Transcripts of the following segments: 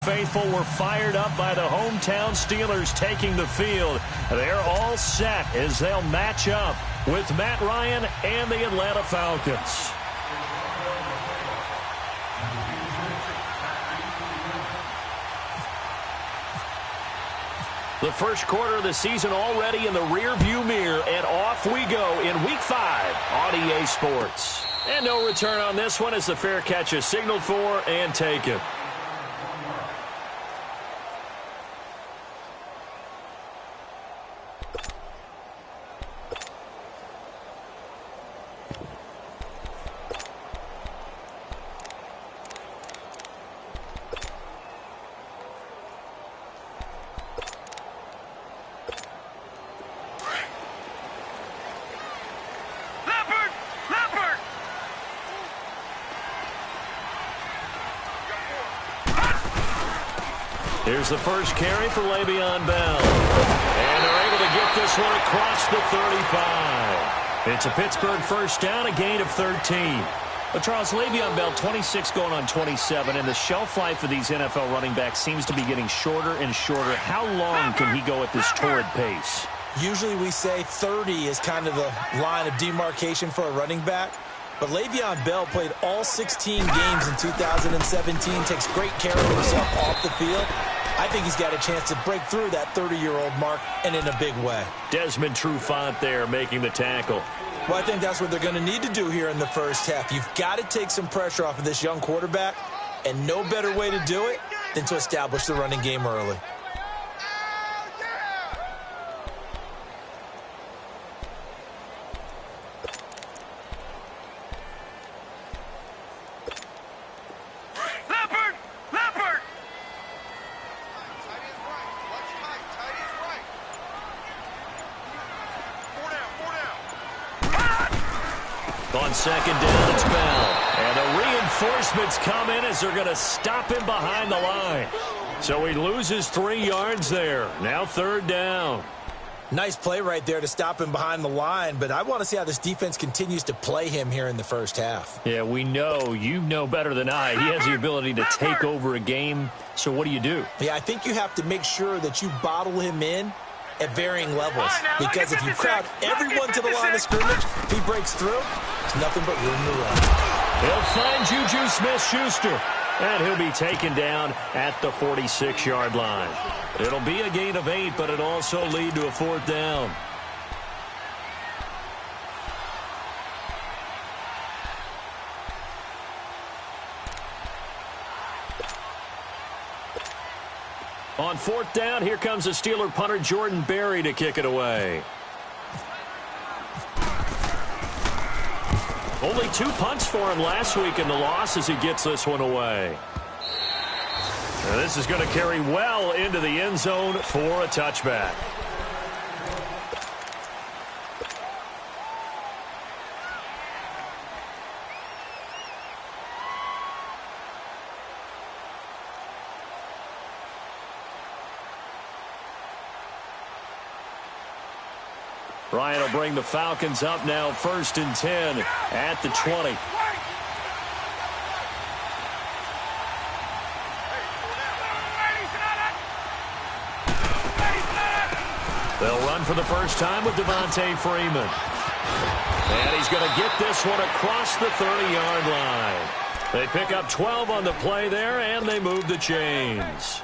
faithful were fired up by the hometown Steelers taking the field. They're all set as they'll match up with Matt Ryan and the Atlanta Falcons. The first quarter of the season already in the rearview mirror, and off we go in Week 5 on EA Sports. And no return on this one as the fair catch is signaled for and taken. Here's the first carry for Le'Veon Bell. And they're able to get this one across the 35. It's a Pittsburgh first down, a gain of 13. But Charles, Le'Veon Bell, 26 going on 27, and the shelf life of these NFL running backs seems to be getting shorter and shorter. How long can he go at this torrid pace? Usually we say 30 is kind of the line of demarcation for a running back. But Le'Veon Bell played all 16 games in 2017, takes great care of himself off the field. I think he's got a chance to break through that 30-year-old mark, and in a big way. Desmond Trufant there making the tackle. Well, I think that's what they're going to need to do here in the first half. You've got to take some pressure off of this young quarterback, and no better way to do it than to establish the running game early. On second down, it's Bell. And the reinforcements come in as they're going to stop him behind the line. So he loses 3 yards there. Now third down. Nice play right there to stop him behind the line, but I want to see how this defense continues to play him here in the first half. Yeah, we know. You know better than I. He has the ability to take over a game. So what do you do? Yeah, I think you have to make sure that you bottle him in at varying levels, because if you crowd everyone to the line of scrimmage, if he breaks through, there's nothing but room to run. He'll find Juju Smith-Schuster, and he'll be taken down at the 46-yard line. It'll be a gain of 8, but it'll also lead to a fourth down. On fourth down, here comes the Steeler punter Jordan Berry to kick it away. Only 2 punts for him last week in the loss as he gets this one away. Now this is going to carry well into the end zone for a touchback. Ryan will bring the Falcons up now, 1st and 10 at the 20. They'll run for the first time with Devontae Freeman. And he's going to get this one across the 30-yard line. They pick up 12 on the play there, and they move the chains.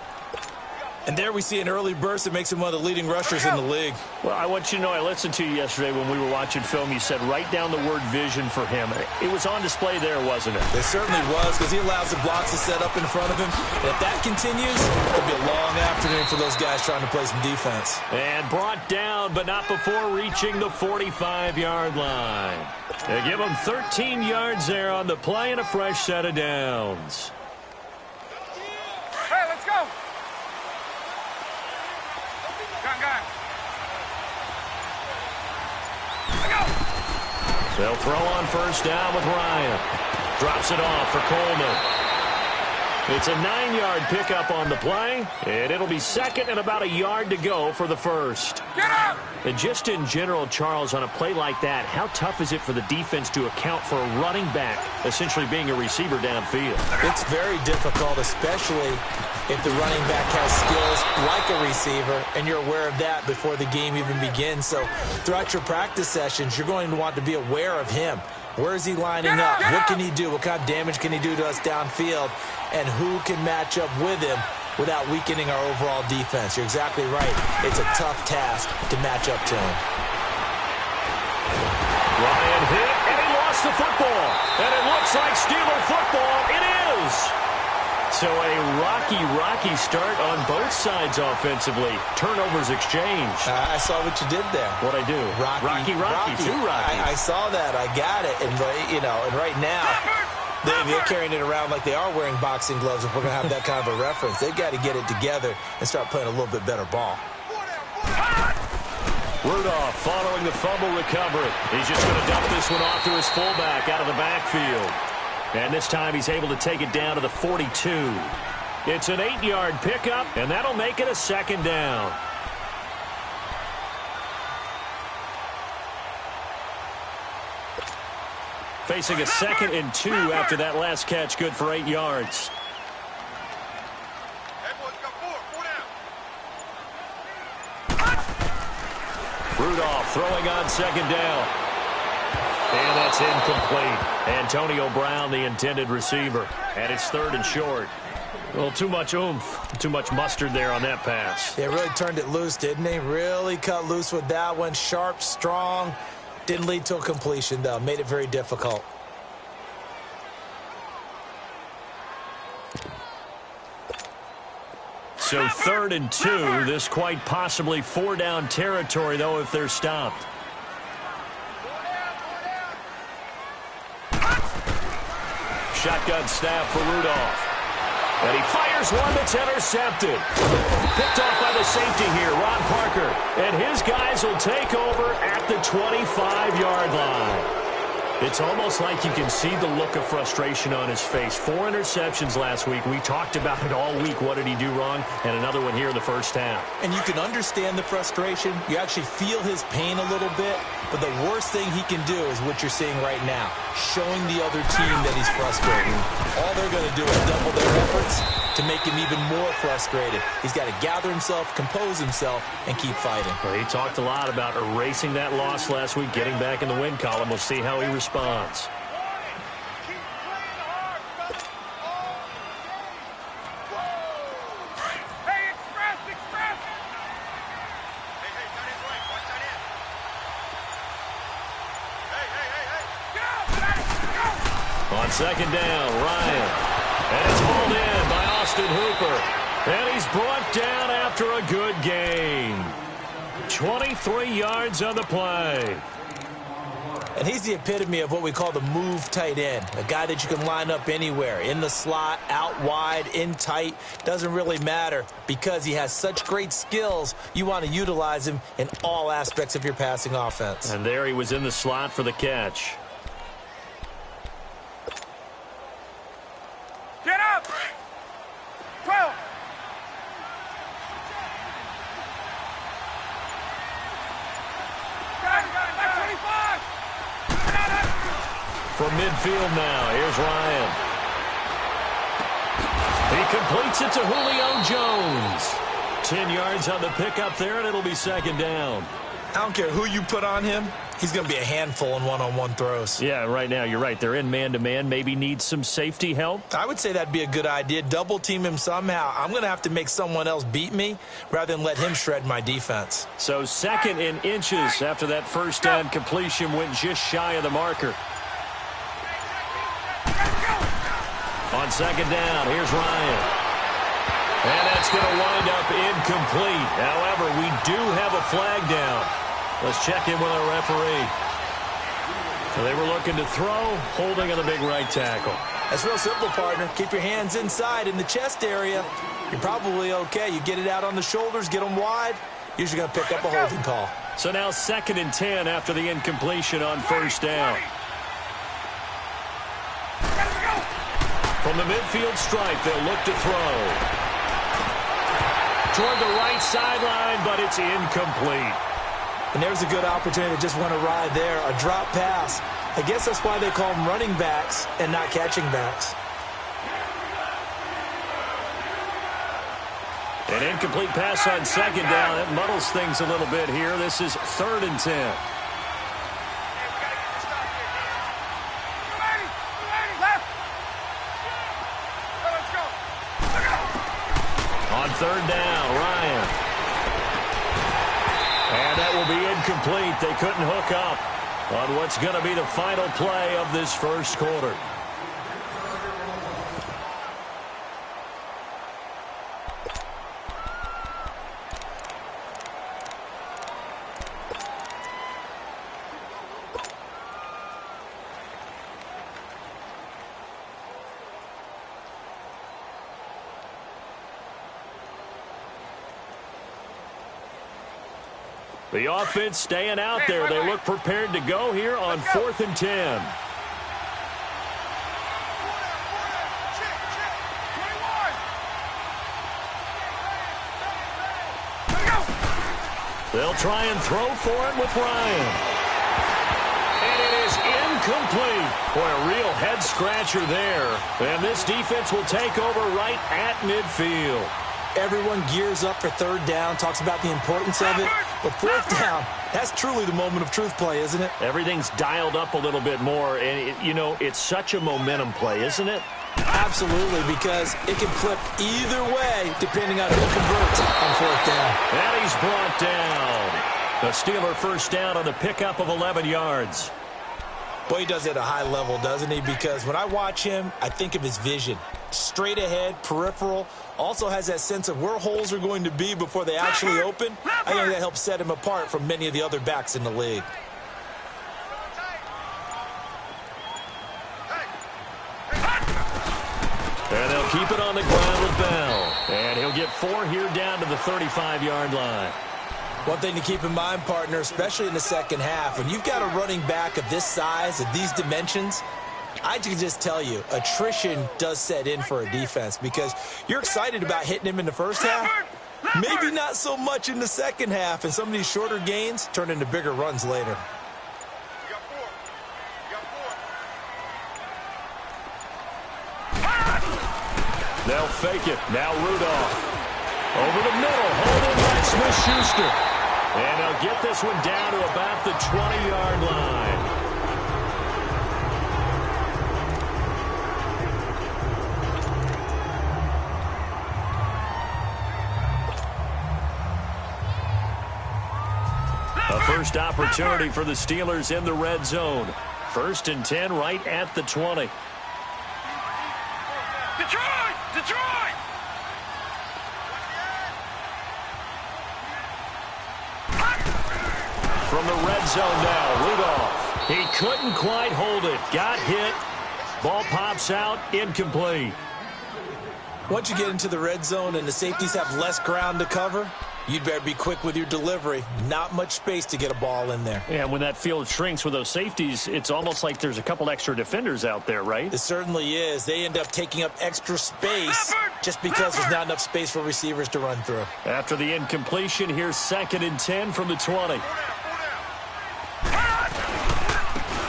And there we see an early burst that makes him one of the leading rushers in the league. Well, I want you to know, I listened to you yesterday when we were watching film. You said write down the word vision for him. It was on display there, wasn't it? It certainly was, because he allows the blocks to set up in front of him. And if that continues, it'll be a long afternoon for those guys trying to play some defense. And brought down, but not before reaching the 45-yard line. They give him 13 yards there on the play and a fresh set of downs. Hey, let's go. They'll throw on first down with Ryan. Drops it off for Coleman. It's a 9-yard pickup on the play, and it'll be second and about a yard to go for the first. Get up! And just in general, Charles, on a play like that, how tough is it for the defense to account for a running back essentially being a receiver downfield? It's very difficult, especially if the running back has skills like a receiver, and you're aware of that before the game even begins. So throughout your practice sessions, you're going to want to be aware of him. Where is he lining up? What can he do? What kind of damage can he do to us downfield? And who can match up with him without weakening our overall defense? You're exactly right. It's a tough task to match up to him. Ryan hit, and he lost the football. And it looks like Steeler football. It is. So a rocky start on both sides offensively. Turnovers exchanged. I saw what you did there. What'd I do? Rocky. Two Rockies. I saw that. I got it. And, and right now, they're carrying it around like they are wearing boxing gloves if we're going to have that kind of a reference. They've got to get it together and start playing a little bit better ball. Rudolph following the fumble recovery. He's just going to dump this one off to his fullback out of the backfield. And this time he's able to take it down to the 42. It's an 8-yard pickup, and that'll make it a second down. Facing a 2nd and 2 after that last catch, good for 8 yards. Rudolph throwing on 2nd down. And that's incomplete. Antonio Brown, the intended receiver. And it's 3rd and short. Well, too much oomph, too much mustard there on that pass. They really turned it loose, didn't they? Really cut loose with that one. Sharp, strong. Didn't lead to a completion, though. Made it very difficult. So 3rd and 2. This quite possibly 4-down territory, though, if they're stopped. Shotgun snap for Rudolph. And he fires one that's intercepted. Picked off by the safety here, Ron Parker. And his guys will take over at the 25-yard line. It's almost like you can see the look of frustration on his face. 4 interceptions last week. We talked about it all week. What did he do wrong? And another one here in the first half. And you can understand the frustration. You actually feel his pain a little bit. But the worst thing he can do is what you're seeing right now, showing the other team that he's frustrated. All they're going to do is double their efforts to make him even more frustrated. He's got to gather himself, compose himself, and keep fighting. Well, he talked a lot about erasing that loss last week, getting back in the win column. We'll see how he responds. On 2nd down, Ryan. And it's hauled in by Austin Hooper. And he's brought down after a good gain. 23 yards on the play. And he's the epitome of what we call the move tight end. A guy that you can line up anywhere. In the slot, out wide, in tight. Doesn't really matter because he has such great skills. You want to utilize him in all aspects of your passing offense. And there he was in the slot for the catch. Get up! 12! From midfield now, here's Ryan. He completes it to Julio Jones. 10 yards on the pickup there, and it'll be 2nd down. I don't care who you put on him. He's going to be a handful in one-on-one throws. Yeah, right now, you're right. They're in man-to-man. Maybe needs some safety help. I would say that'd be a good idea. Double team him somehow. I'm going to have to make someone else beat me rather than let him shred my defense. So 2nd and inches after that first down completion went just shy of the marker. On 2nd down, here's Ryan. And that's going to wind up incomplete. However, we do have a flag down. Let's check in with our referee. So they were looking to throw, holding on the big right tackle. That's real simple, partner. Keep your hands inside in the chest area. You're probably okay. You get it out on the shoulders, get them wide. Usually going to pick up a holding call. So now 2nd and 10 after the incompletion on first down. From From the midfield stripe, they'll look to throw. Toward the right sideline, but it's incomplete. And there's a good opportunity to just want to ride there. A drop pass. I guess that's why they call them running backs and not catching backs. An incomplete pass on second down. That muddles things a little bit here. This is 3rd and 10. On 3rd down, Ryan. And that will be incomplete. They couldn't hook up on what's going to be the final play of this first quarter. The offense staying out there. They look prepared to go here on 4th and 10. They'll try and throw for it with Ryan. And it is incomplete. Boy, a real head-scratcher there. And this defense will take over right at midfield. Everyone gears up for 3rd down, talks about the importance of it. But 4th down, that's truly the moment of truth play, isn't it? Everything's dialed up a little bit more. And, it's such a momentum play, isn't it? Absolutely, because it can flip either way depending on who converts on 4th down. And he's brought down. The Steeler first down on the pickup of 11 yards. Boy, he does it at a high level, doesn't he? Because when I watch him, I think of his vision. Straight ahead, peripheral. Also has that sense of where holes are going to be before they actually open. I think that helps set him apart from many of the other backs in the league. And they'll keep it on the ground with Bell. And he'll get 4 here down to the 35-yard line. One thing to keep in mind, partner, especially in the second half, when you've got a running back of this size, of these dimensions, I can just tell you, attrition does set in for a defense because you're excited about hitting him in the first half. Maybe not so much in the second half, and some of these shorter gains turn into bigger runs later. They'll fake it. Now Rudolph. Over the middle, holding by Smith-Schuster. And they'll get this one down to about the 20-yard line. A first opportunity for the Steelers in the red zone. 1st and 10 right at the 20. Detroit! Detroit! From the red zone now, Rudolph. He couldn't quite hold it. Got hit. Ball pops out, incomplete. Once you get into the red zone and the safeties have less ground to cover, you'd better be quick with your delivery. Not much space to get a ball in there. Yeah, when that field shrinks with those safeties, it's almost like there's a couple extra defenders out there, right? It certainly is. They end up taking up extra space just because there's not enough space for receivers to run through. After the incompletion, here's 2nd and 10 from the 20.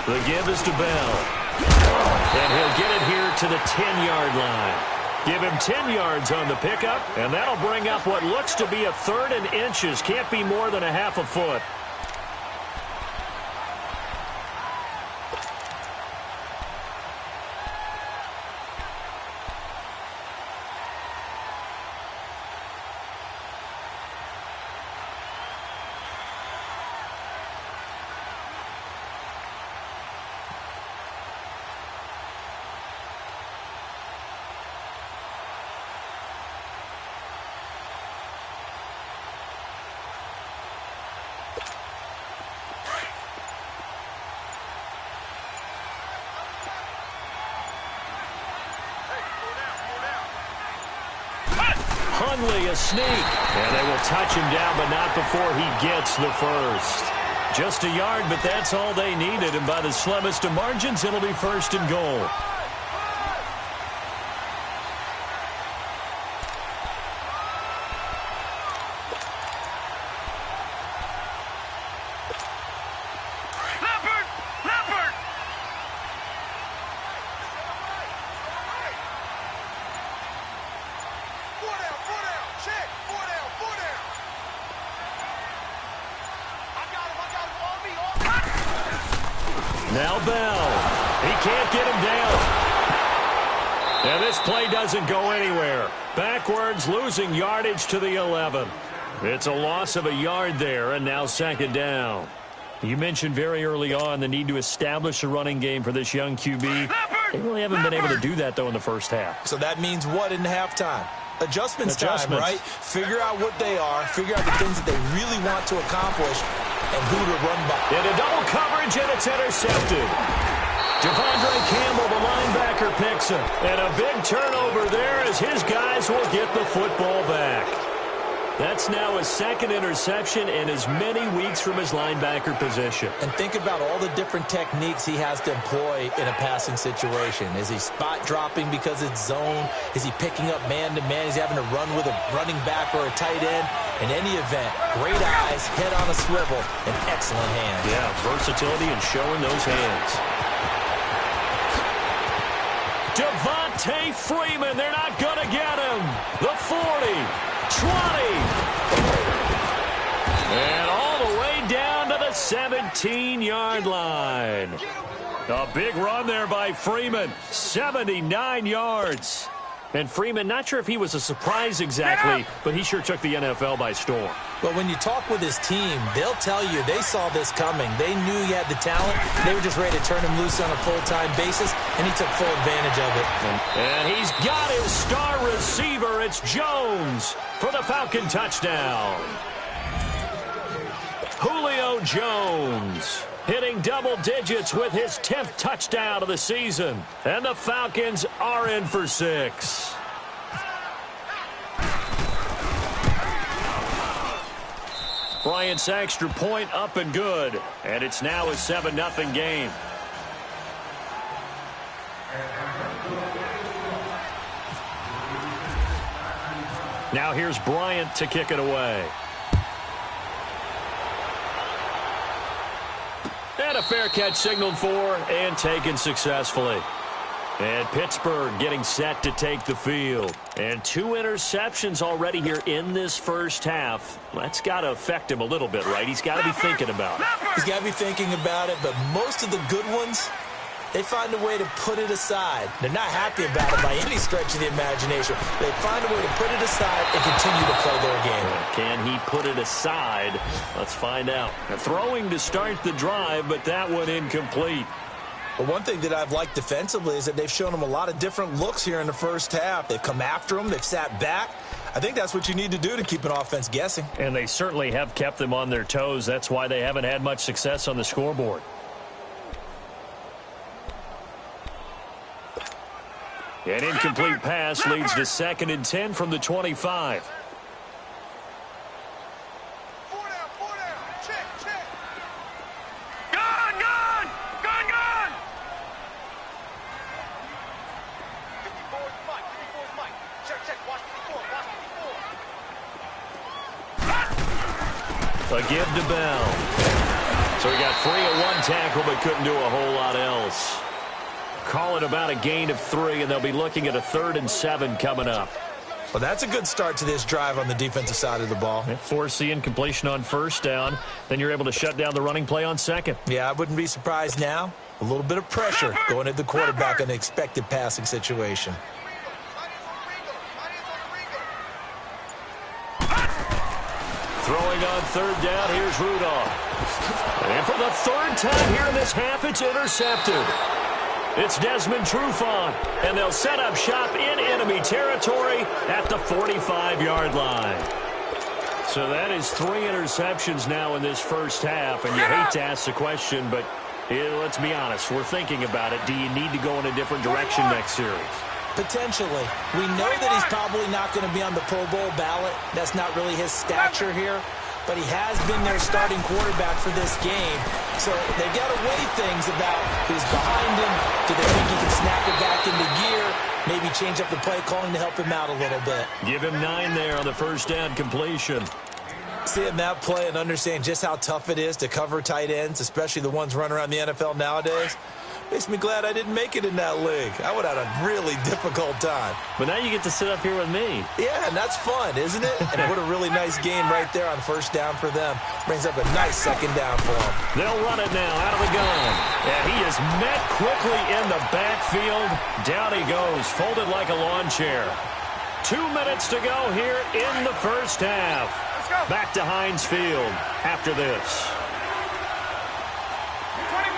The give is to Bell. And he'll get it here to the 10-yard line. Give him 10 yards on the pickup, and that'll bring up what looks to be a 3rd and inches. Can't be more than a half a foot. Hundley, a sneak. And they will touch him down, but not before he gets the first. Just a yard, but that's all they needed. And by the slimmest of margins, it'll be 1st and goal. Now Bell. He can't get him down. And this play doesn't go anywhere. Backwards, losing yardage to the 11. It's a loss of a yard there, and now second down. You mentioned very early on the need to establish a running game for this young QB. They really haven't been able to do that, though, in the first half. So that means what in halftime? Adjustments time, right? Figure out what they are, figure out the things that they really want to accomplish, and who to run by. Into double coverage, and it's intercepted. Devondre Campbell, the linebacker, picks him. And a big turnover there as his guys will get the football back. That's now his second interception in as many weeks from his linebacker position. And think about all the different techniques he has to employ in a passing situation. Is he spot dropping because it's zone? Is he picking up man-to-man? Is he having to run with a running back or a tight end? In any event, great eyes, head on a swivel, and excellent hands. Yeah, versatility and showing those hands. Devontae Freeman, they're not going to get him. The 40. 20. And all the way down to the 17-yard line. A big run there by Freeman. 79 yards. And Freeman, not sure if he was a surprise exactly, but he sure took the NFL by storm. But when you talk with his team, they'll tell you they saw this coming. They knew he had the talent. They were just ready to turn him loose on a full-time basis, and he took full advantage of it. And he's got his star receiver. It's Jones for the Falcon touchdown. Julio Jones hitting double digits with his 10th touchdown of the season. And the Falcons are in for 6. Bryant's extra point up and good. And it's now a 7-0 game. Now here's Bryant to kick it away. And a fair catch signaled for and taken successfully. And Pittsburgh getting set to take the field. And 2 interceptions already here in this first half. That's got to affect him a little bit, right? He's got to be thinking about it. He's got to be thinking about it, but most of the good ones, they find a way to put it aside. They're not happy about it by any stretch of the imagination. They find a way to put it aside and continue to play their game. Can he put it aside? Let's find out. They're throwing to start the drive, but that one incomplete. But one thing that I've liked defensively is that they've shown him a lot of different looks here in the first half. They've come after him. They've sat back. I think that's what you need to do to keep an offense guessing. And they certainly have kept them on their toes. That's why they haven't had much success on the scoreboard. An incomplete pass leads to 2nd and 10 from the 25. A give to Bell. So he got free of 1 tackle but couldn't do a whole lot else. Call it about a gain of 3, and they'll be looking at a 3rd and 7 coming up. Well, that's a good start to this drive on the defensive side of the ball. Force the incompletion on 1st down. Then you're able to shut down the running play on 2nd. Yeah, I wouldn't be surprised now. A little bit of pressure going at the quarterback in an expected passing situation. Throwing on 3rd down, here's Rudolph. And for the 3rd time here in this half, it's intercepted. It's Desmond Trufant, and they'll set up shop in enemy territory at the 45-yard line. So that is 3 interceptions now in this first half, and you hate to ask the question, but let's be honest, we're thinking about it. Do you need to go in a different direction next series? Potentially. We know that he's probably not going to be on the Pro Bowl ballot. That's not really his stature here. But he has been their starting quarterback for this game. So they've got to weigh things about who's behind him. Do they think he can snap it back into gear? Maybe change up the play calling to help him out a little bit. Give him 9 there on the 1st down completion. Seeing that play and understand just how tough it is to cover tight ends, especially the ones running around the NFL nowadays. Makes me glad I didn't make it in that league. I would have had a really difficult time. But now you get to sit up here with me. Yeah, and that's fun, isn't it? And what a really nice game right there on first down for them. Brings up a nice second down for them. They'll run it now out of the gun. And he is met quickly in the backfield. Down he goes, folded like a lawn chair. 2 minutes to go here in the first half. Let's go. Back to Heinz Field after this. 21.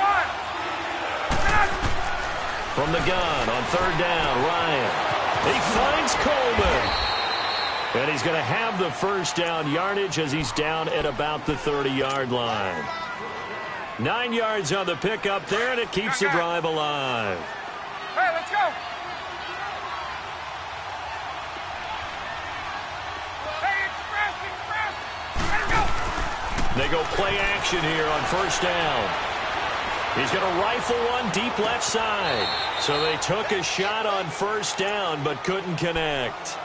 From the gun on third down, Ryan. He finds Coleman. And he's going to have the first down yardage as he's down at about the 30-yard line. 9 yards on the pickup there, and it keeps the drive alive. Hey, let's go. Hey, express. Let's go. They go play action here on first down. He's going to rifle one deep left side. So they took a shot on first down but couldn't connect.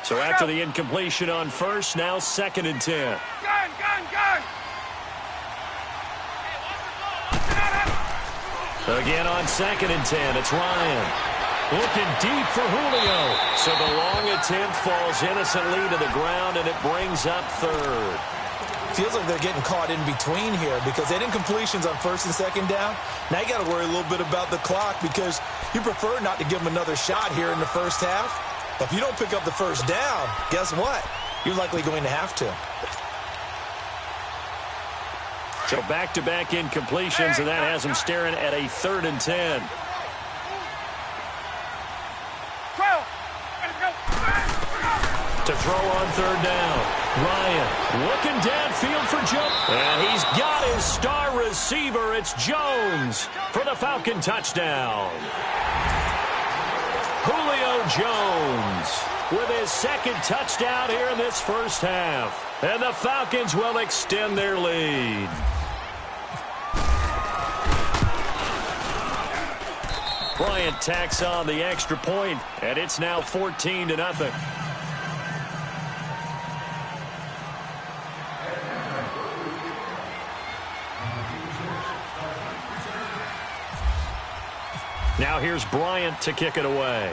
So after the incompletion on first, now 2nd and 10. Gun. Again on 2nd and 10, it's Ryan. Looking deep for Julio. So the long attempt falls innocently to the ground, and it brings up 3rd. Feels like they're getting caught in between here because they didn't completions on first and second down. Now you got to worry a little bit about the clock because you prefer not to give them another shot here in the first half. But if you don't pick up the first down, guess what? You're likely going to have to. So back-to-back incompletions, and that has them staring at a 3rd and 10. 12. To throw on third down. Ryan looking downfield for jump. And he's got his star receiver. It's Jones for the Falcon touchdown. Julio Jones with his 2nd touchdown here in this first half. And the Falcons will extend their lead. Bryant tacks on the extra point, and it's now 14-0. Now here's Bryant to kick it away.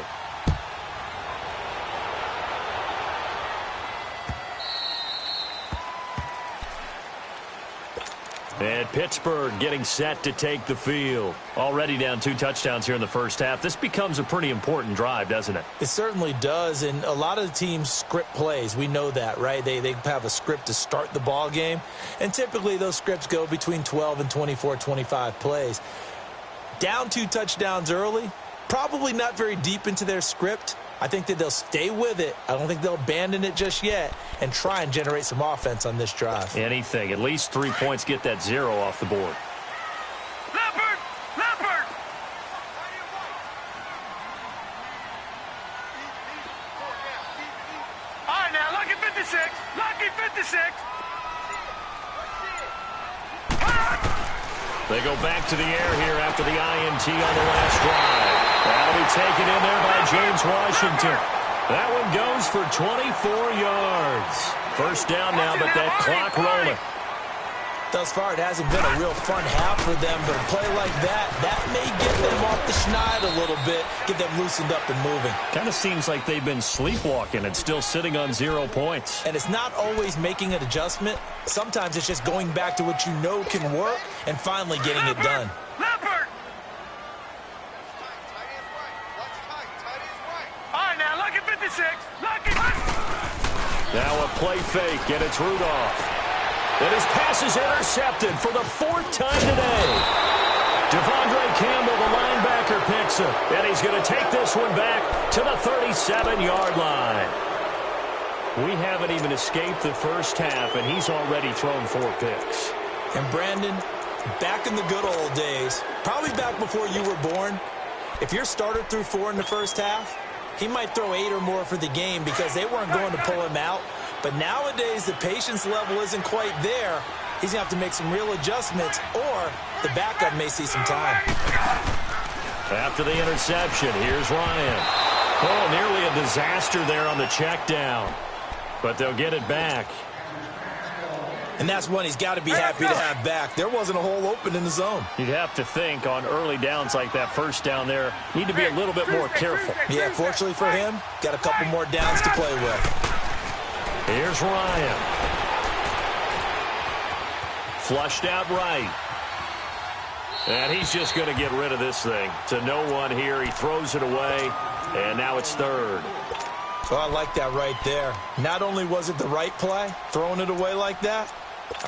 And Pittsburgh getting set to take the field. Already down 2 touchdowns here in the first half. This becomes a pretty important drive, doesn't it? It certainly does, and a lot of the teams script plays. We know that, right? They have a script to start the ball game, and typically those scripts go between 12 and 24, 25 plays. Down 2 touchdowns early, probably not very deep into their script. I think that they'll stay with it. I don't think they'll abandon it just yet and try and generate some offense on this drive. Anything. At least 3 points, get that 0 off the board. Leopard. All right, now, lucky 56. Lucky 56. They go back to the air here after the INT on the last drive. That'll be taken in there by James Washington. That one goes for 24 yards. First down now, but that clock rolling. Thus far, it hasn't been a real fun half for them, but a play like that may get them off the schneid a little bit, get them loosened up and moving. Kind of seems like they've been sleepwalking and still sitting on 0 points. And it's not always making an adjustment. Sometimes it's just going back to what you know can work and finally getting it done. Leopard. All right, now, lucky 56. Lucky. Now a play fake, and it's Rudolph. And his pass is intercepted for the 4th time today. Devondre Campbell, the linebacker, picks him. And he's going to take this one back to the 37-yard line. We haven't even escaped the first half, and he's already thrown 4 picks. And Brandon, back in the good old days, probably back before you were born, if your starter threw 4 in the first half, he might throw 8 or more for the game because they weren't going to pull him out. But nowadays, the patience level isn't quite there. He's going to have to make some real adjustments, or the backup may see some time. After the interception, here's Ryan. Oh, nearly a disaster there on the check down. But they'll get it back. And that's one he's got to be happy to have back. There wasn't a hole open in the zone. You'd have to think on early downs like that first down there, need to be a little bit more careful. Yeah, fortunately for him, got a couple more downs to play with. Here's Ryan. Flushed out right. And he's just going to get rid of this thing. To no one here. He throws it away, and now it's third. So I like that right there. Not only was it the right play, throwing it away like that,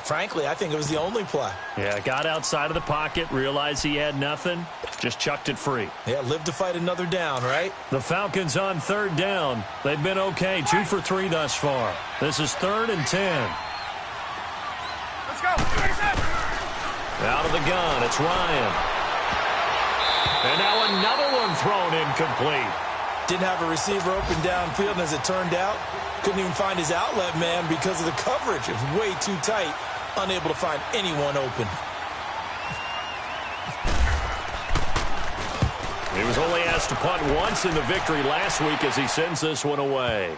frankly, I think it was the only play. Yeah, got outside of the pocket, realized he had nothing, just chucked it free. Yeah, live to fight another down, right? The Falcons on third down. They've been okay, 2 for 3 thus far. This is 3rd and 10. Let's go. Out of the gun, it's Ryan. And now another one thrown incomplete. Didn't have a receiver open downfield, and as it turned out, couldn't even find his outlet man because of the coverage. It was way too tight, unable to find anyone open. He was only asked to punt once in the victory last week as he sends this one away.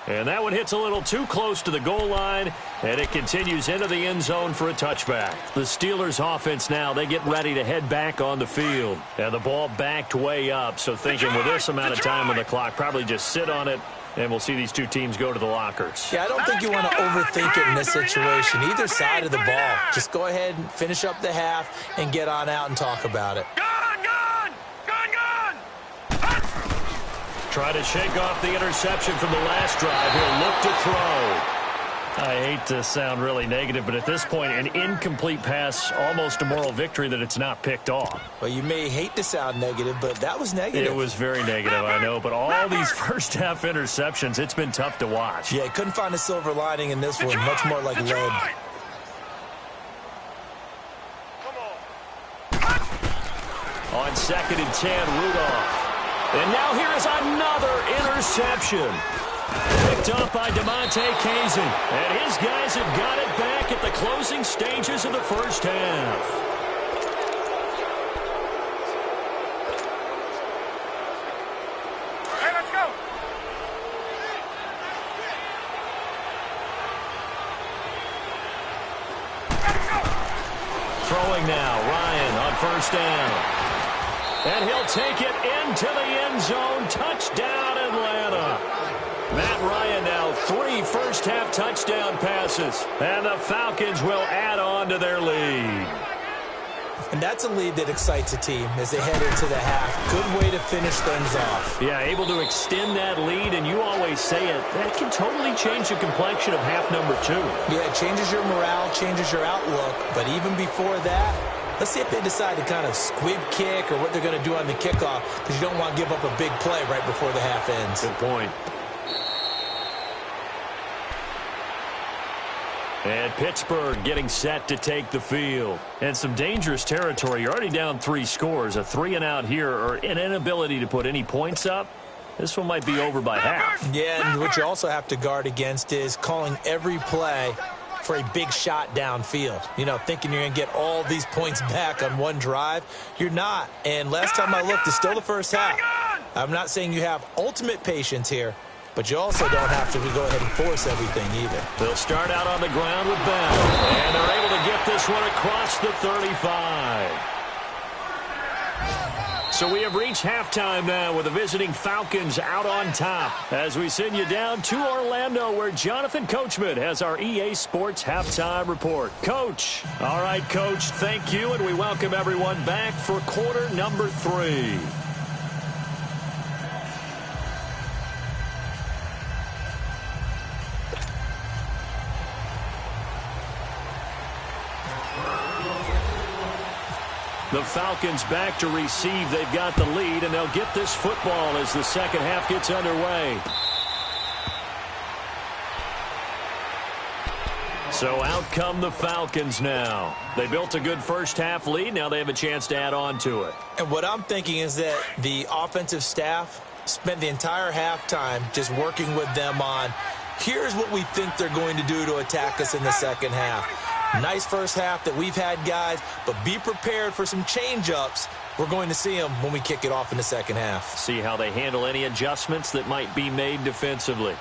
And that one hits a little too close to the goal line, and it continues into the end zone for a touchback. The Steelers offense now, they get ready to head back on the field. And the ball backed way up, so thinking with this amount of time on the clock, probably just sit on it, and we'll see these two teams go to the lockers. Yeah, I don't think you want to overthink it in this situation. Either side of the ball. Just go ahead and finish up the half and get on out and talk about it. Try to shake off the interception from the last drive. He'll look to throw. I hate to sound really negative, but at this point, an incomplete pass, almost a moral victory that it's not picked off. Well, you may hate to sound negative, but that was negative. It was very negative, I know, but all these first-half interceptions, it's been tough to watch. Yeah, couldn't find a silver lining in this one. Much more like lead. On 2nd and 10, Rudolph. And now here is another interception. Picked up by DeMonte Kazin. And his guys have got it back at the closing stages of the first half. Hey, let's go. Throwing now, Ryan on first down. And he'll take it into the end zone. Touchdown, Atlanta. Matt Ryan now 3 first-half touchdown passes. And the Falcons will add on to their lead. And that's a lead that excites a team as they head into the half. Good way to finish things off. Yeah, able to extend that lead, and you always say it, that can totally change the complexion of half number 2. Yeah, it changes your morale, changes your outlook. But even before that, let's see if they decide to kind of squib kick or what they're going to do on the kickoff, because you don't want to give up a big play right before the half ends. Good point. And Pittsburgh getting set to take the field. And some dangerous territory. You're already down 3 scores. A 3-and-out here, or an inability to put any points up. This one might be over by half. Yeah, and what you also have to guard against is calling every play for a big shot downfield. You know, thinking you're going to get all these points back on one drive. You're not. And last time I looked, it's still the first half. I'm not saying you have ultimate patience here, but you also don't have to go ahead and force everything either. They'll start out on the ground with Bell. And they're able to get this one across the 35. So we have reached halftime now with the visiting Falcons out on top as we send you down to Orlando where Jonathan Coachman has our EA Sports halftime report. Coach. All right, Coach, thank you, and we welcome everyone back for quarter number 3. The Falcons back to receive. They've got the lead, and they'll get this football as the second half gets underway. So out come the Falcons now. They built a good first half lead. Now they have a chance to add on to it. And what I'm thinking is that the offensive staff spent the entire halftime just working with them on, here's what we think they're going to do to attack us in the second half. Nice first half that we've had, guys, but be prepared for some change-ups. We're going to see them when we kick it off in the second half. See how they handle any adjustments that might be made defensively.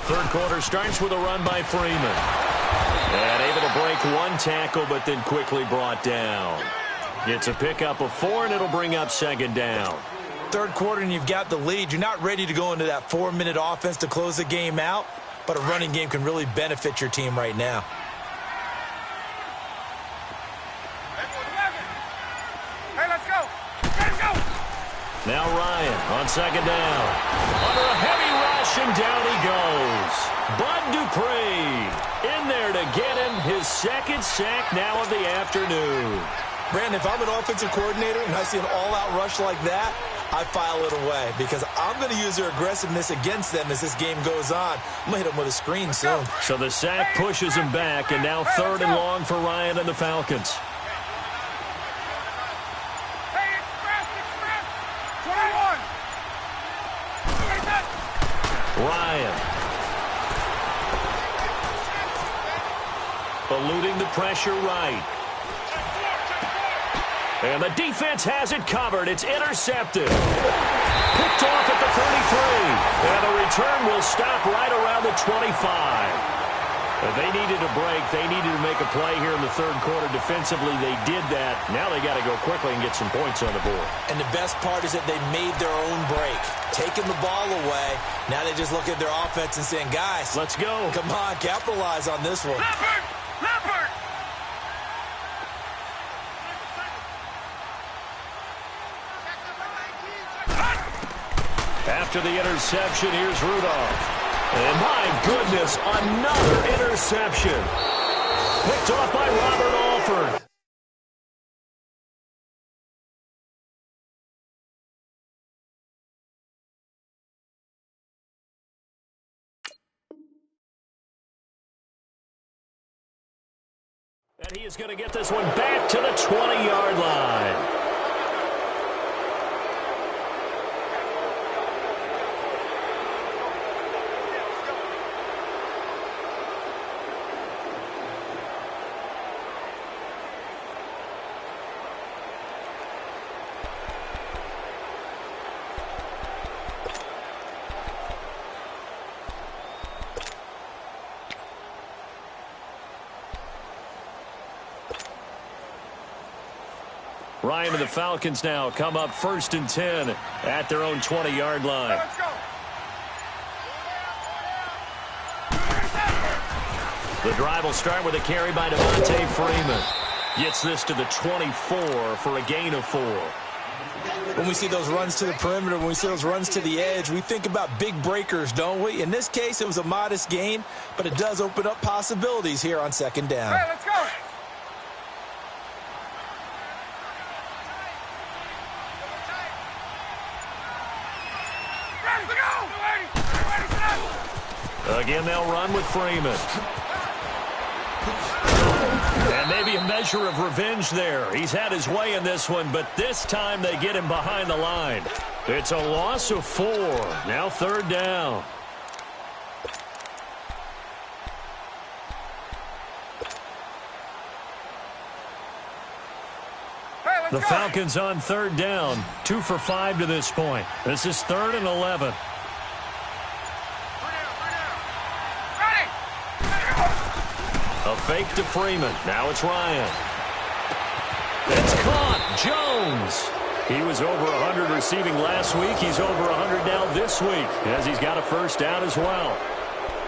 Third quarter starts with a run by Freeman. And able to break one tackle, but then quickly brought down. It's a pickup of 4, and it'll bring up second down. Third quarter, and you've got the lead. You're not ready to go into that 4-minute offense to close the game out, but a running game can really benefit your team right now. Hey, let's go. Let's go. Now Ryan on second down. Under a heavy rush, and down he goes. Bud Dupree in there to get him his second sack now of the afternoon. Brandon, if I'm an offensive coordinator and I see an all-out rush like that, I file it away because I'm going to use their aggressiveness against them as this game goes on. I'm going to hit them with a screen soon. So the sack pushes him back, and now third and long for Ryan and the Falcons. Hey, express. 21. Ryan. Eluding the pressure right. And the defense has it covered. It's intercepted. Picked off at the 33. And the return will stop right around the 25. They needed a break. They needed to make a play here in the third quarter. Defensively, they did that. Now they got to go quickly and get some points on the board. And the best part is that they made their own break. Taking the ball away. Now they just look at their offense and saying, guys, let's go. Come on, capitalize on this one. Leopard! After the interception, here's Rudolph. And my goodness, another interception. Picked off by Robert Alford. And he is going to get this one back to the 20-yard line. Ryan and the Falcons now come up 1st and 10 at their own 20-yard line. Let's go. The drive will start with a carry by Devontae Freeman. Gets this to the 24 for a gain of 4. When we see those runs to the perimeter, when we see those runs to the edge, we think about big breakers, don't we? In this case, it was a modest gain, but it does open up possibilities here on second down. Hey, let's go. Again, they'll run with Freeman. And maybe a measure of revenge there. He's had his way in this one, but this time they get him behind the line. It's a loss of 4. Now 3rd down. Hey, the Falcons on 3rd down. 2 for 5 to this point. This is 3rd and 11. A fake to Freeman. Now it's Ryan. It's caught. Jones. He was over 100 receiving last week. He's over 100 now this week as he's got a first down as well.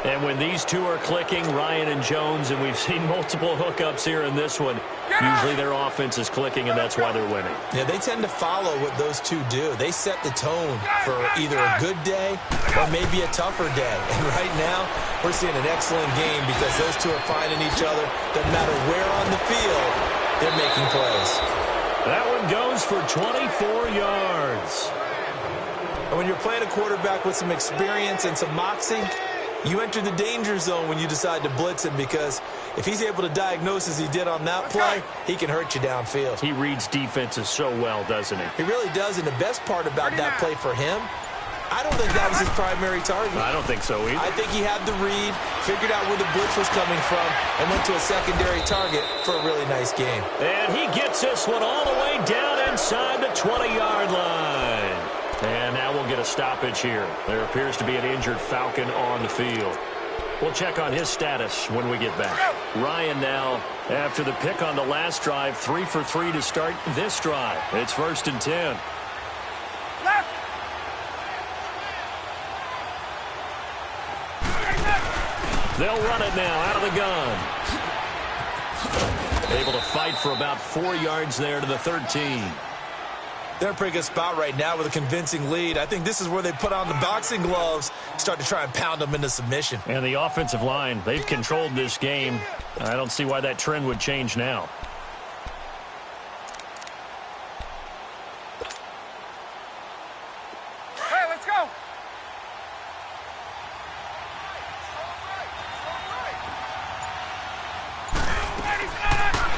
And when these two are clicking, Ryan and Jones, and we've seen multiple hookups here in this one, usually their offense is clicking, and that's why they're winning. Yeah, they tend to follow what those two do. They set the tone for either a good day or maybe a tougher day. And right now, we're seeing an excellent game because those two are finding each other. Doesn't matter where on the field, they're making plays. That one goes for 24 yards. And when you're playing a quarterback with some experience and some moxie, you enter the danger zone when you decide to blitz him because if he's able to diagnose as he did on that play, he can hurt you downfield. He reads defenses so well, doesn't he? He really does, and the best part about that play for him I don't think that was his primary target. I don't think so either. I think he had the read, figured out where the blitz was coming from, and went to a secondary target for a really nice game. And he gets this one all the way down inside the 20-yard line. And now we'll get a stoppage here. There appears to be an injured Falcon on the field. We'll check on his status when we get back. Ryan now, after the pick on the last drive, 3 for 3 to start this drive. It's 1st and 10. Left. They'll run it now out of the gun. Able to fight for about 4 yards there to the 13. They're in a pretty good spot right now with a convincing lead. I think this is where they put on the boxing gloves, start to try and pound them into submission. And the offensive line, they've controlled this game. I don't see why that trend would change now. Hey, let's go.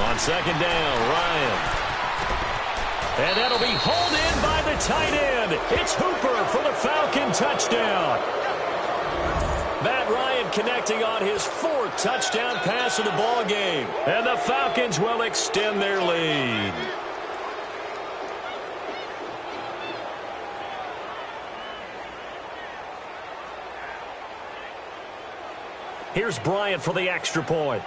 On 2nd down, Ryan. And that'll be hauled in by the tight end. It's Hooper for the Falcon touchdown. Matt Ryan connecting on his 4th touchdown pass of the ball game. And the Falcons will extend their lead. Here's Bryant for the extra point.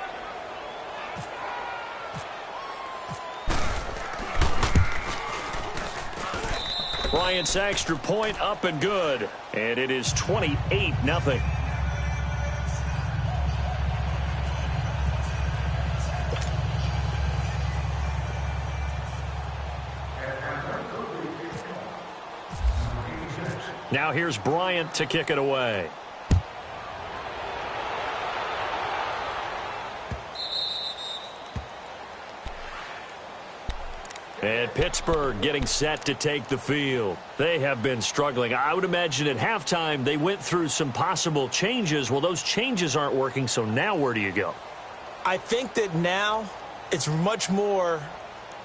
Bryant's extra point up and good. And it is 28-0. Now here's Bryant to kick it away. And Pittsburgh getting set to take the field. They have been struggling. I would imagine at halftime they went through some possible changes. Well, those changes aren't working, so now where do you go? I think that now it's much more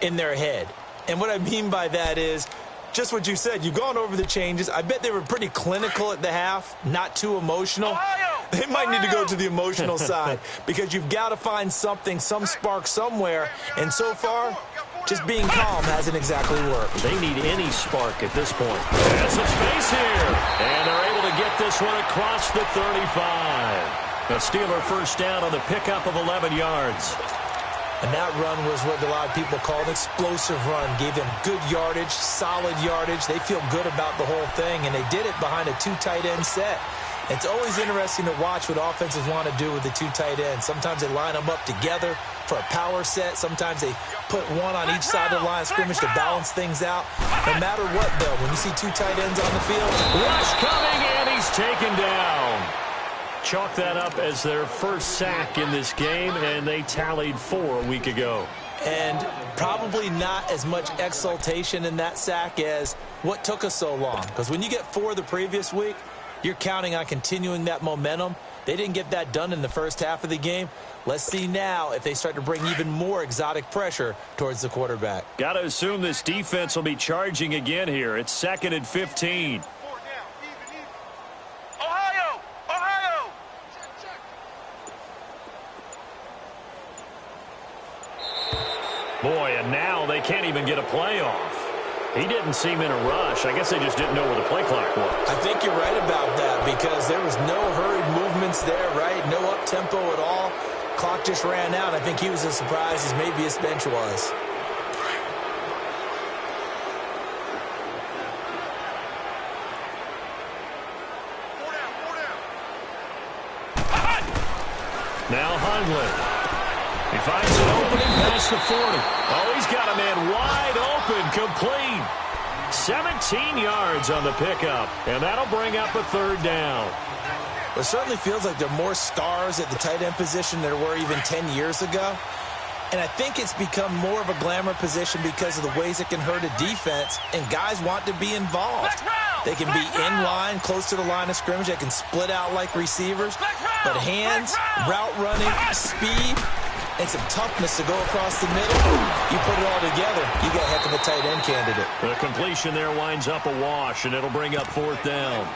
in their head. And what I mean by that is just what you said. You've gone over the changes. I bet they were pretty clinical at the half, not too emotional. They might need to go to the emotional side because you've got to find something, some spark somewhere. And so far, just being calm hasn't exactly worked. They need any spark at this point. And some space here. And they're able to get this one across the 35. A Steeler first down on the pickup of 11 yards. And that run was what a lot of people call an explosive run. Gave them good yardage, solid yardage. They feel good about the whole thing, and they did it behind a 2 tight end set. It's always interesting to watch what offenses want to do with the 2 tight ends. Sometimes they line them up together for a power set. Sometimes they put one on each side of the line of scrimmage to balance things out. No matter what, though, when you see 2 tight ends on the field. Rush coming, and he's taken down. Chalk that up as their first sack in this game, and they tallied 4 a week ago. And probably not as much exultation in that sack as what took us so long. Because when you get 4 the previous week, you're counting on continuing that momentum. They didn't get that done in the first half of the game. Let's see now if they start to bring even more exotic pressure towards the quarterback. Got to assume this defense will be charging again here. It's 2nd and 15. Boy, and now they can't even get a play off. He didn't seem in a rush. I guess they just didn't know where the play clock was. I think you're right about that because there was no hurried movements there, right? No up-tempo at all. Clock just ran out. I think he was as surprised as maybe his bench was. Now Hundley. He finds an opening past the 40. Oh, he's got a man wide open, complete. 17 yards on the pickup, and that'll bring up a 3rd down. It certainly feels like there are more stars at the tight end position than there were even 10 years ago. And I think it's become more of a glamour position because of the ways it can hurt a defense, and guys want to be involved. They can be in line, close to the line of scrimmage. They can split out like receivers. But hands, route running, speed, and some toughness to go across the middle. You put it all together, you got a heck of a tight end candidate. The completion there winds up a wash, and it'll bring up 4th down.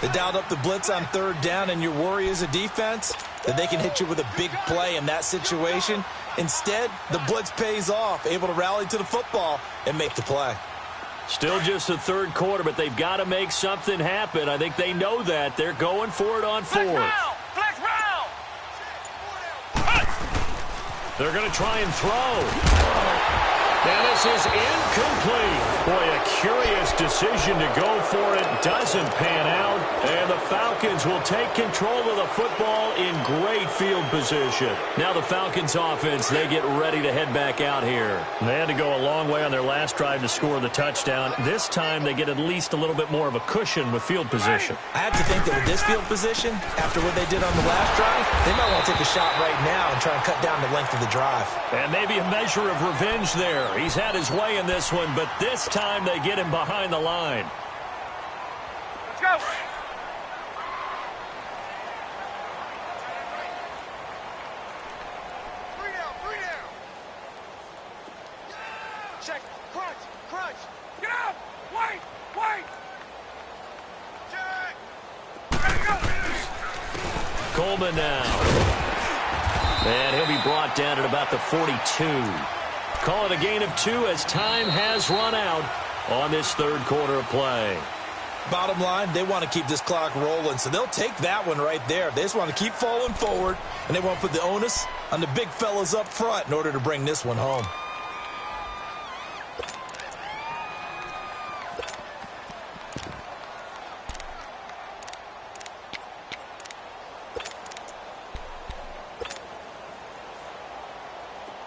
They dialed up the blitz on 3rd down, and your worry as a defense that they can hit you with a big play in that situation. Instead, the blitz pays off, able to rally to the football and make the play. Still just the 3rd quarter, but they've got to make something happen. I think they know that. They're going for it on 4th. Flex round! They're going to try and throw. And this is incomplete. Boy, a curious decision to go for it. Doesn't pan out. And the Falcons will take control of the football in great field position. Now the Falcons offense, they get ready to head back out here. They had to go a long way on their last drive to score the touchdown. This time they get at least a little bit more of a cushion with field position. I have to think that with this field position, after what they did on the last drive, they might want to take a shot right now and try and cut down the length of the drive. And maybe a measure of revenge there. He's had his way in this one, but this time they get him behind the line. Let's go! Three down! Check, crunch! Get up! Wait! Check! Ready, go! Coleman now. And he'll be brought down at about the 42. Call it a gain of 2 as time has run out on this 3rd quarter of play. Bottom line, they want to keep this clock rolling, so they'll take that one right there. They just want to keep falling forward, and they want to put the onus on the big fellas up front in order to bring this one home.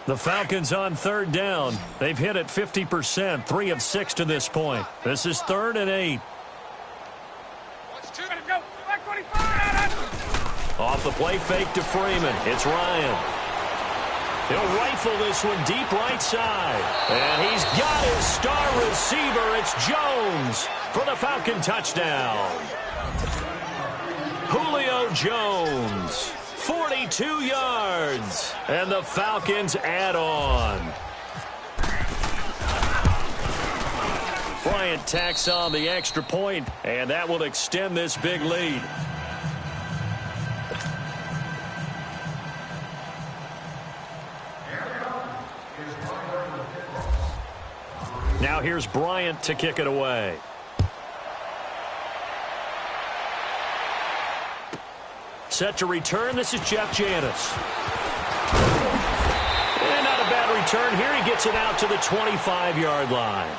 The Falcons on 3rd down. They've hit it 50%, 3 of 6 to this point. This is 3rd and 8. Go! Back 25! Off the play fake to Freeman. It's Ryan. He'll rifle this one deep right side. And he's got his star receiver. It's Jones for the Falcon touchdown. Julio Jones. 42 yards, and the Falcons add on. Bryant tacks on the extra point, and that will extend this big lead. Now here's Bryant to kick it away. Set to return. This is Jeff Janis. And not a bad return here. He gets it out to the 25-yard line.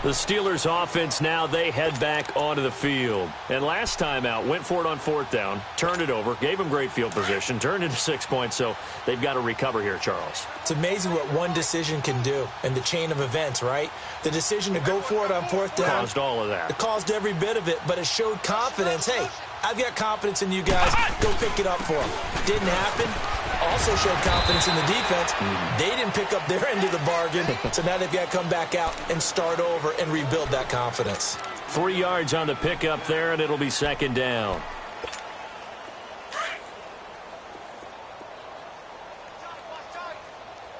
The Steelers offense now, they head back onto the field. And last time out, went for it on 4th down, turned it over, gave them great field position, turned into 6 points, so they've got to recover here, Charles. It's amazing what one decision can do in the chain of events, right? The decision to go for it on 4th down. Caused all of that. It caused every bit of it, but it showed confidence. Hey, I've got confidence in you guys. Go pick it up for them. Didn't happen. Also showed confidence in the defense. They didn't pick up their end of the bargain, so now they've got to come back out and start over and rebuild that confidence. 3 yards on the pickup there, and it'll be 2nd down.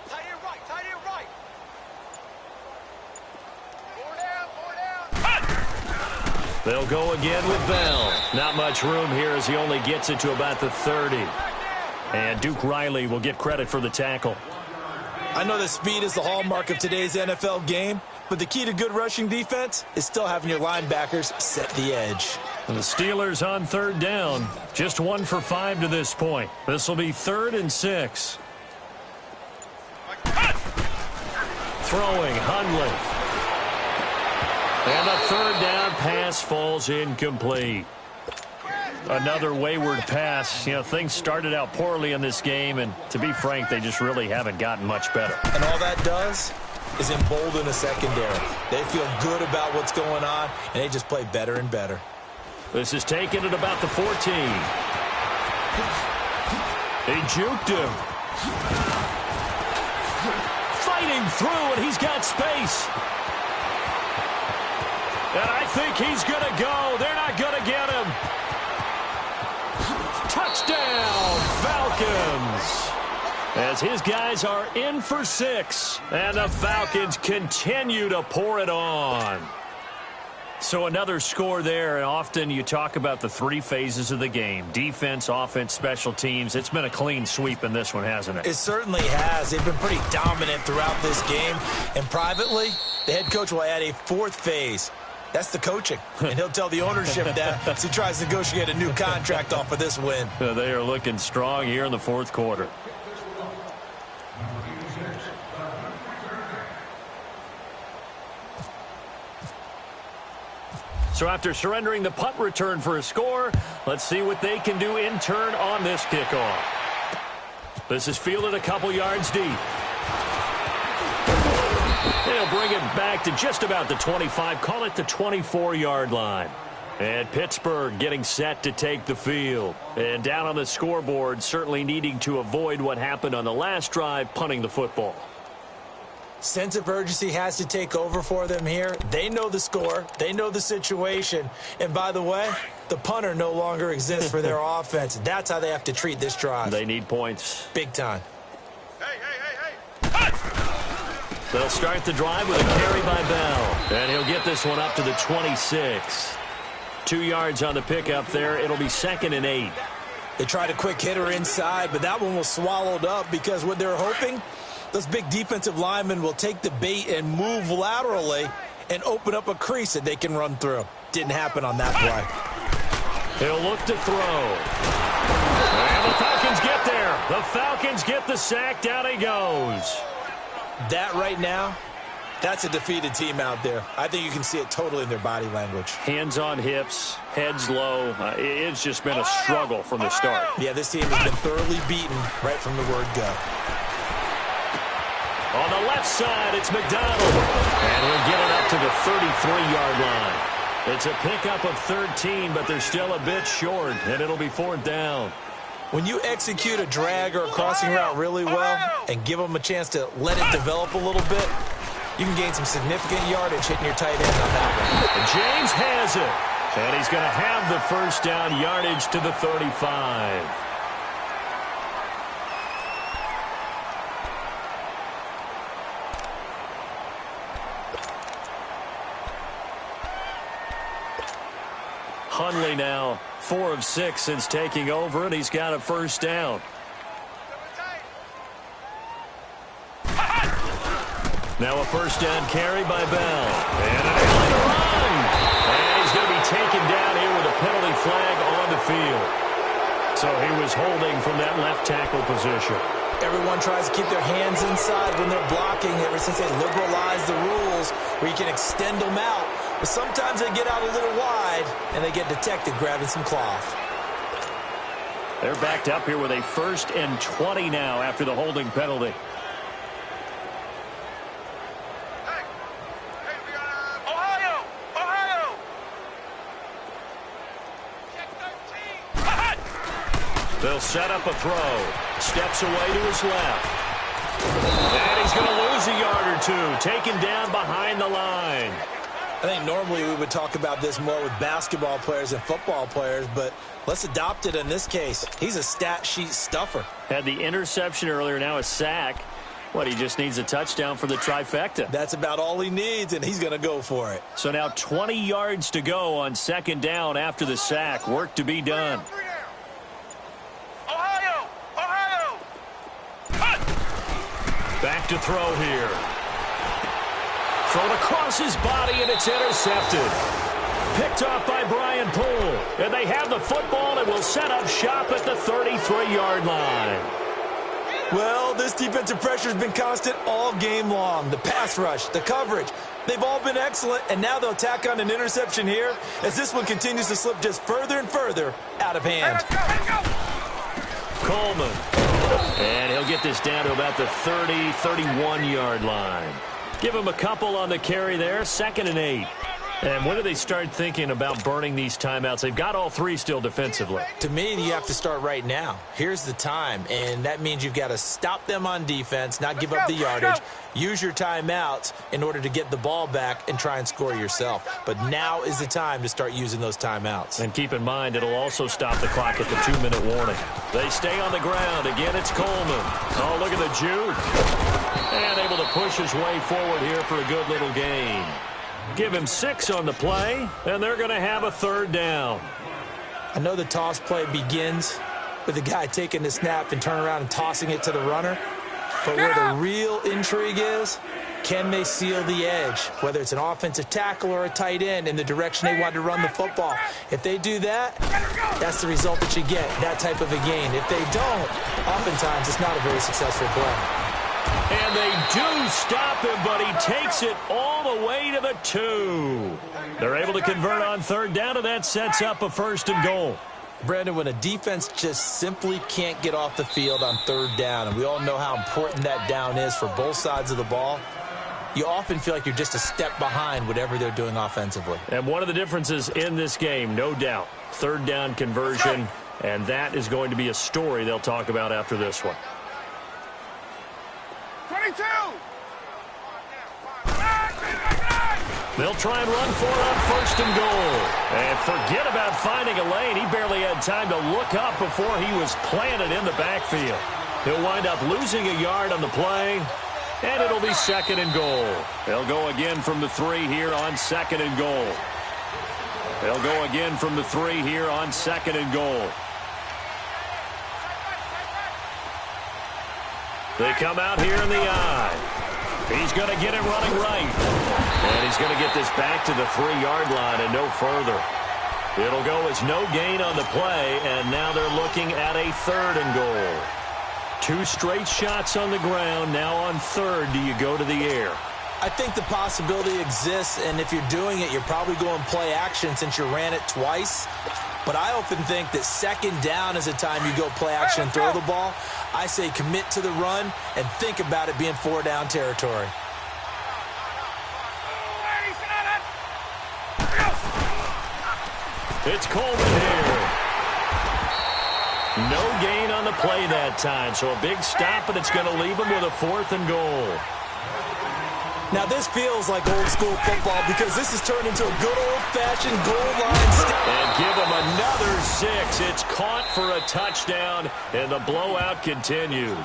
Tight end right. They'll go again with Bell. Not much room here as he only gets it to about the 30. And Duke Riley will get credit for the tackle. I know that speed is the hallmark of today's NFL game, but the key to good rushing defense is still having your linebackers set the edge. And the Steelers on 3rd down. Just 1 for 5 to this point. This will be 3rd and 6. Throwing, Hundley. And the 3rd down pass falls incomplete. Another wayward pass. You know, things started out poorly in this game, and to be frank, they just really haven't gotten much better. And all that does is embolden a secondary. They feel good about what's going on, and they just play better and better. This is taken at about the 14. He juked him. Fighting through, and he's got space. And I think he's going to go. They're not going to get him. Touchdown, Falcons. as his guys are in for 6. And the Falcons continue to pour it on. So another score there, and often you talk about the 3 phases of the game. Defense, offense, special teams. It's been a clean sweep in this one, hasn't it? It certainly has. They've been pretty dominant throughout this game. And privately, the head coach will add a 4th phase. That's the coaching. And he'll tell the ownership that as he tries to negotiate a new contract off of this win. They are looking strong here in the 4th quarter. So after surrendering the punt return for a score, let's see what they can do in turn on this kickoff. This is fielded a couple yards deep. They'll bring it back to just about the 25, call it the 24-yard line. And Pittsburgh getting set to take the field. And down on the scoreboard, certainly needing to avoid what happened on the last drive, punting the football. Sense of urgency has to take over for them here. They know the score. They know the situation. And by the way, the punter no longer exists for their offense. That's how they have to treat this drive. They need points. Big time. Hey. They'll start the drive with a carry by Bell. And he'll get this one up to the 26. 2 yards on the pickup there. It'll be 2nd and 8. They tried a quick hitter inside, but that one was swallowed up because what they're hoping, those big defensive linemen will take the bait and move laterally and open up a crease that they can run through. Didn't happen on that play. He'll look to throw. And the Falcons get there. The Falcons get the sack. Down he goes. That right now, that's a defeated team out there. I think you can see it totally in their body language. Hands on hips, heads low. It's just been a struggle from the start. Yeah, this team has been thoroughly beaten right from the word go. On the left side, it's McDonald. And he'll get it up to the 33-yard line. It's a pickup of 13, but they're still a bit short, and it'll be 4th down. When you execute a drag or a crossing route really well and give them a chance to let it develop a little bit, you can gain some significant yardage hitting your tight end on that one. And James has it. And he's going to have the 1st down, yardage to the 35. Hundley now 4 of 6 since taking over, and he's got a 1st down. Now a 1st down carry by Bell. And a run. And he's going to be taken down here with a penalty flag on the field. So he was holding from that left tackle position. Everyone tries to keep their hands inside when they're blocking ever since they liberalized the rules where you can extend them out. But sometimes they get out a little wide and they get detected grabbing some cloth. They're backed up here with a 1st and 20 now after the holding penalty. They'll set up a throw. Steps away to his left. And he's going to lose a yard or 2. Taken down behind the line. I think normally we would talk about this more with basketball players and football players, but let's adopt it in this case. He's a stat sheet stuffer. Had the interception earlier, now a sack. What, he just needs a touchdown for the trifecta. That's about all he needs, and he's going to go for it. So now 20 yards to go on 2nd down after the sack. Work to be done. Back to throw here. Thrown across his body, and it's intercepted. Picked off by Brian Poole. And they have the football and will set up shop at the 33-yard line. Well, this defensive pressure has been constant all game long. The pass rush, the coverage, they've all been excellent, and now they'll tack on an interception here as this one continues to slip just further and further out of hand. Coleman. And he'll get this down to about the 30, 31-yard line. Give him a couple on the carry there. 2nd and 8. And when do they start thinking about burning these timeouts? They've got all three still defensively. To me, you have to start right now. Here's the time, and that means you've got to stop them on defense, not give up the yardage, use your timeouts in order to get the ball back and try and score yourself. But now is the time to start using those timeouts. And keep in mind, it'll also stop the clock at the 2-minute warning. They stay on the ground. Again, it's Coleman. Oh, look at the juke. And able to push his way forward here for a good little gain. Give him 6 on the play, and they're going to have a 3rd down. I know the toss play begins with the guy taking the snap and turning around and tossing it to the runner. But where the real intrigue is, can they seal the edge, whether it's an offensive tackle or a tight end, in the direction they want to run the football? If they do that, that's the result that you get, that type of a gain. If they don't, oftentimes it's not a very successful play. And they do stop him, but he takes it all the way to the 2. They're able to convert on 3rd down, and that sets up a 1st and goal. Brandon, when a defense just simply can't get off the field on 3rd down, and we all know how important that down is for both sides of the ball, you often feel like you're just a step behind whatever they're doing offensively. And one of the differences in this game, no doubt, 3rd down conversion, and that is going to be a story they'll talk about after this one. 22! They'll try and run for it on 1st and goal. And forget about finding a lane. He barely had time to look up before he was planted in the backfield. He'll wind up losing a yard on the play, and it'll be 2nd and goal. They'll go again from the 3 here on 2nd and goal. They'll go again from the 3 here on 2nd and goal. They come out here in the eye. He's going to get it running right. And he's going to get this back to the 3-yard line and no further. It'll go as no gain on the play, and now they're looking at a 3rd and goal. 2 straight shots on the ground. Now on 3rd, do you go to the air? I think the possibility exists, and if you're doing it, you're probably going play action since you ran it twice. But I often think that 2nd down is a time you go play action and throw the ball. I say commit to the run and think about it being 4-down territory. It's Coleman here. No gain on the play that time, so a big stop, and it's going to leave him with a 4th and goal. Now, this feels like old-school football because this has turned into a good old-fashioned goal line stop. And give him another 6. It's caught for a touchdown, and the blowout continues.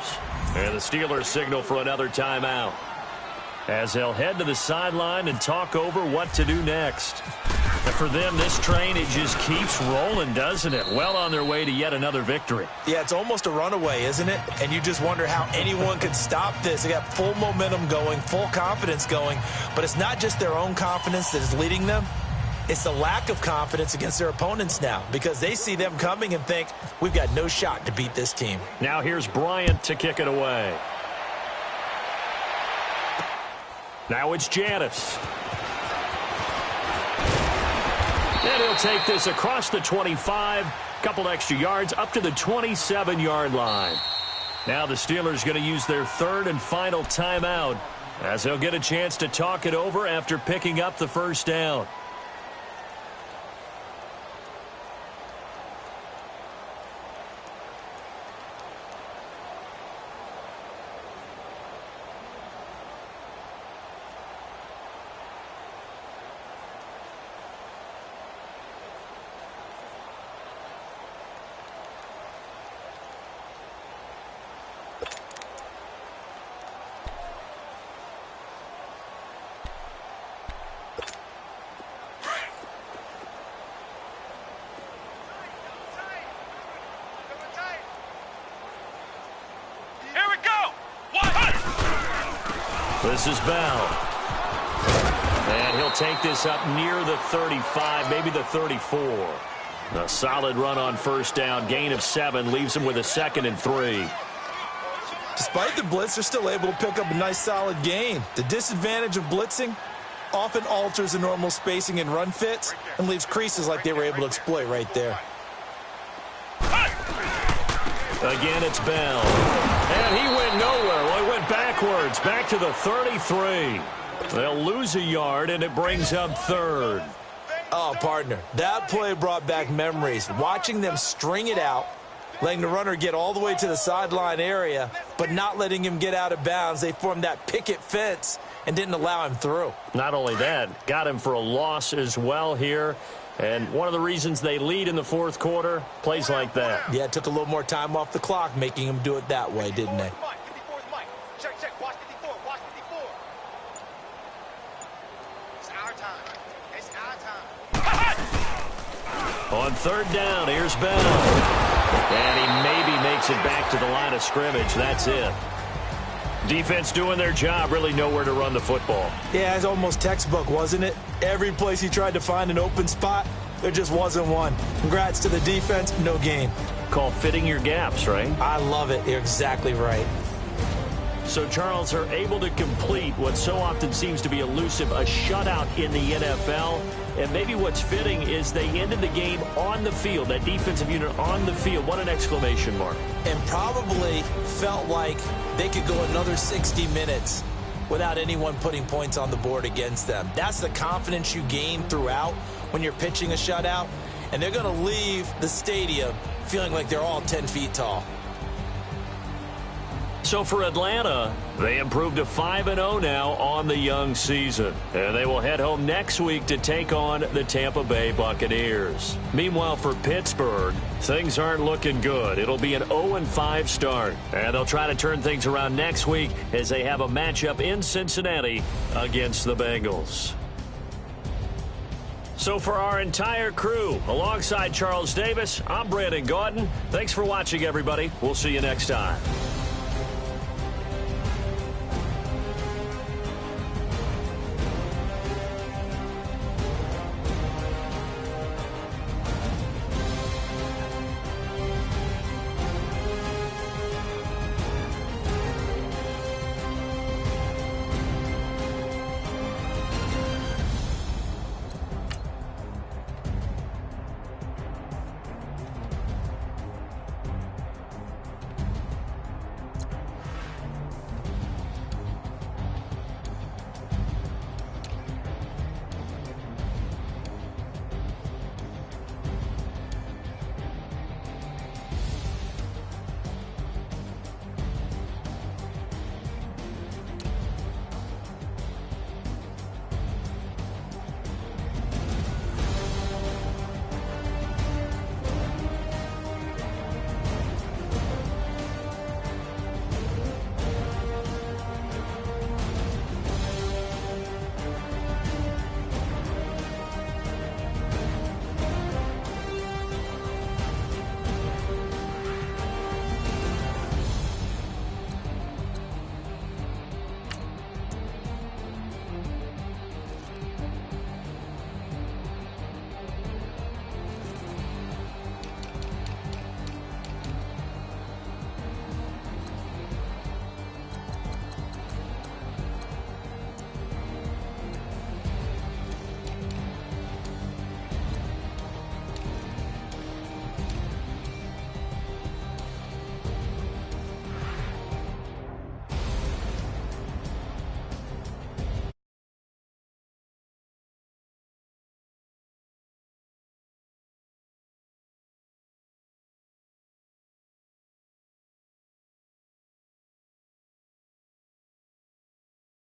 And the Steelers signal for another timeout, as they'll head to the sideline and talk over what to do next. And for them, this train, it just keeps rolling, doesn't it? Well on their way to yet another victory. Yeah, it's almost a runaway, isn't it? And you just wonder how anyone could stop this. They got full momentum going, full confidence going. But it's not just their own confidence that is leading them. It's the lack of confidence against their opponents now, because they see them coming and think, we've got no shot to beat this team. Now here's Bryant to kick it away. Now it's Janice. And he'll take this across the 25, couple extra yards, up to the 27-yard line. Now the Steelers going to use their 3rd and final timeout, as they'll get a chance to talk it over after picking up the 1st down. This is Bell. And he'll take this up near the 35, maybe the 34. A solid run on 1st down. Gain of 7 leaves him with a 2nd and 3. Despite the blitz, they're still able to pick up a nice, solid gain. The disadvantage of blitzing often alters the normal spacing and run fits and leaves creases like they were able to exploit right there. Again, it's Bell. And he went nowhere. Well, he went backwards, back to the 33. They'll lose a yard, and it brings up third. Oh, partner, that play brought back memories. Watching them string it out, letting the runner get all the way to the sideline area, but not letting him get out of bounds. They formed that picket fence and didn't allow him through. Not only that, got him for a loss as well here. And one of the reasons they lead in the fourth quarter, plays like that. Yeah, it took a little more time off the clock, making him do it that way, didn't they? Check. Watch 54. Watch 54. It's our time. It's our time. On third down, here's Bell. And he maybe makes it back to the line of scrimmage. That's it. Defense doing their job, really nowhere to run the football. Yeah, it's almost textbook, wasn't it? Every place he tried to find an open spot, there just wasn't one. Congrats to the defense, no gain. Called fitting your gaps, right? I love it. You're exactly right. So, Charles, are able to complete what so often seems to be elusive, a shutout in the NFL. And maybe what's fitting is they ended the game on the field, that defensive unit on the field. What an exclamation mark. And probably felt like they could go another 60 minutes without anyone putting points on the board against them. That's the confidence you gain throughout when you're pitching a shutout. And they're going to leave the stadium feeling like they're all 10 feet tall. So for Atlanta, they improved to 5-0 now on the young season. And they will head home next week to take on the Tampa Bay Buccaneers. Meanwhile, for Pittsburgh, things aren't looking good. It'll be an 0-5 start. And they'll try to turn things around next week as they have a matchup in Cincinnati against the Bengals. So for our entire crew, alongside Charles Davis, I'm Brandon Gaudin. Thanks for watching, everybody. We'll see you next time.